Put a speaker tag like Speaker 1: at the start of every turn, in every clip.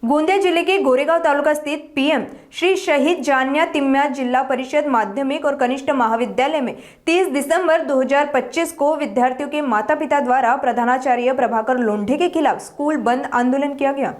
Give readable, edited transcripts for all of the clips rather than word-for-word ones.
Speaker 1: गोंदिया जिले के गोरेगांव तालुका स्थित पीएम श्री शहीद जान्या तिम्या जिला परिषद माध्यमिक और कनिष्ठ महाविद्यालय में 30 दिसंबर 2025 को विद्यार्थियों के माता पिता द्वारा प्रधानाचार्य प्रभाकर लोंढे के खिलाफ स्कूल बंद आंदोलन किया गया।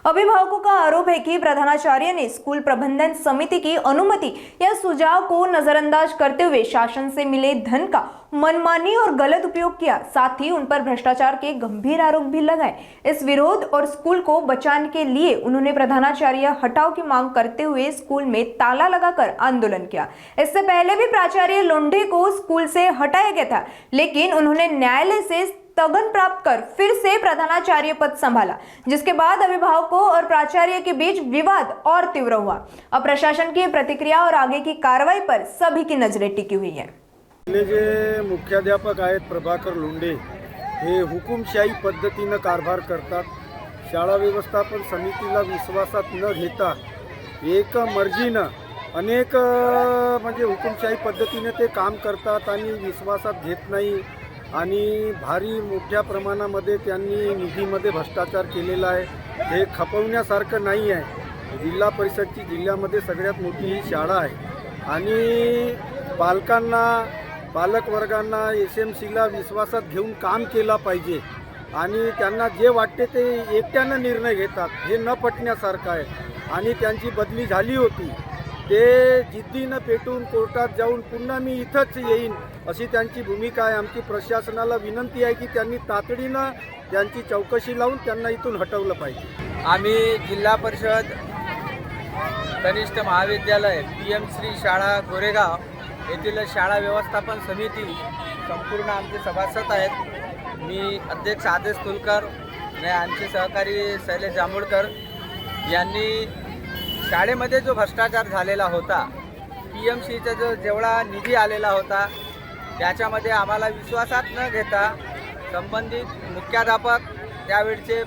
Speaker 1: अभिभावकों का आरोप है कि प्रधानाचार्य ने स्कूल प्रबंधन समिति की अनुमति या सुझाव को नजरअंदाज करते हुए शासन से मिले धन का मनमानी और गलत उपयोग किया। साथ ही उन पर भ्रष्टाचार के गंभीर आरोप भी लगाए। इस विरोध और स्कूल को बचाने के लिए उन्होंने प्रधानाचार्य हटाओ की मांग करते हुए स्कूल में ताला लगाकर आंदोलन किया। इससे पहले भी प्राचार्य लोंढे को स्कूल से हटाया गया था, लेकिन उन्होंने न्यायालय से स्थगन प्राप्त कर फिर से प्रधानाचार्य पद संभाला, जिसके बाद अभिभावकों और प्राचार्य के बीच विवाद और तीव्र हुआ। अब प्रशासन की प्रतिक्रिया और आगे की कार्रवाई पर सभी की नजरें टिकी हुई है।
Speaker 2: जे मुख्याध्यापक आहेत प्रभाकर लोंढे हे हुकुमशाही पद्धतीनं कारभार करतात। शाळा व्यवस्थापन समितीला विश्वासात न घेता एक मर्जीनं अनेक म्हणजे हुकुमशाही पद्धतीने ते काम करतात आणि विश्वासात घेत नाही आणि भारी मोठ्या प्रमाणामध्ये त्यांनी निधीमध्ये भ्रष्टाचार केलेला आहे। हे खपवण्यासारखं नाही आहे। जिल्हा परिषदची जिल्ह्यामध्ये सगळ्यात मोठी ही शाळा आहे आणि पालक वर्गांना SMCला विश्वासात घेऊन काम केला पाहिजे आणि त्यांना जे वाटते ते एकट्यानं निर्णय घेतात, हे न पटण्यासारखं आहे। आणि त्यांची बदली झाली होती, ते जिद्दीनं पेटून कोर्टात जाऊन पुन्हा मी इथंच येईन अशी त्यांची भूमिका आहे। आमची प्रशासनाला विनंती आहे की त्यांनी तातडीनं त्यांची चौकशी लावून त्यांना इथून हटवलं पाहिजे।
Speaker 3: आम्ही जिल्हा परिषद कनिष्ठ महाविद्यालय PM श्री शाळा गोरेगाव येथील शाळा व्यवस्थापन समिती संपूर्ण आमचे सभासद आहेत। मी अध्यक्ष आदेश तुलकर आणि आमचे सहकारी शैलेश जांभूळकर यांनी शाळेमध्ये जो भ्रष्टाचार झालेला होता, PMCचा जो जेवढा निधी आलेला होता त्याच्यामध्ये आम्हाला विश्वासात न घेता संबंधित मुख्याध्यापक त्यावेळचे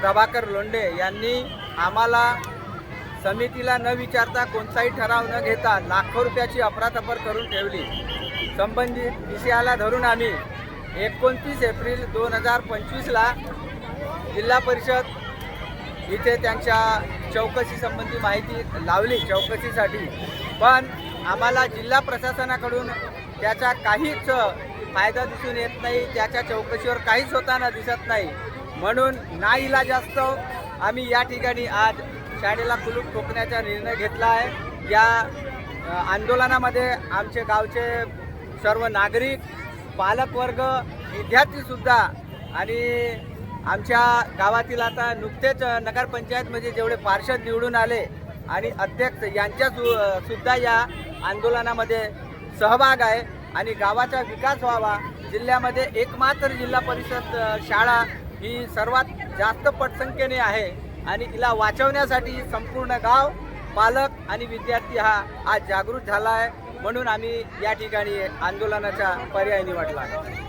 Speaker 3: प्रभाकर लोंढे यांनी आम्हाला समितीला न विचारता कोणताही ठराव न घेता लाखो रुपयाची अफरातफर करून ठेवली। संबंधित विषयाला धरून आम्ही 29 एप्रिल 2025ला जिल्हा परिषद इथे त्यांच्या चौकशी संबंधी माहिती लावली चौकशीसाठी, पण आम्हाला जिल्हा प्रशासनाकडून त्याचा काहीच फायदा दिसून येत नाही। त्याच्या चौकशीवर काहीच होताना दिसत नाही। म्हणून नाईलाजास्तव आम्ही या ठिकाणी आज शाळेला कुलूप ठोकण्याचा निर्णय घेतला आहे। या आंदोलनामध्ये आमचे गावचे सर्व नागरिक, पालकवर्ग, विद्यार्थीसुद्धा आणि आमच्या गावातील आता नुकतेच नगरपंचायतमध्ये जेवढे पार्षद निवडून आले आणि अध्यक्ष यांच्या सुद्धा या आंदोलनामध्ये सहभाग आहे आणि गावाचा विकास व्हावा। जिल्ह्यामध्ये एकमात्र जिल्हा परिषद शाळा ही सर्वात जास्त पटसंख्येने आहे आणि तिला वाचवण्यासाठी संपूर्ण गाव, पालक आणि विद्यार्थी हा आज जागृत झाला आहे। म्हणून आम्ही या ठिकाणी आंदोलनाचा पर्याय निवडला आहे।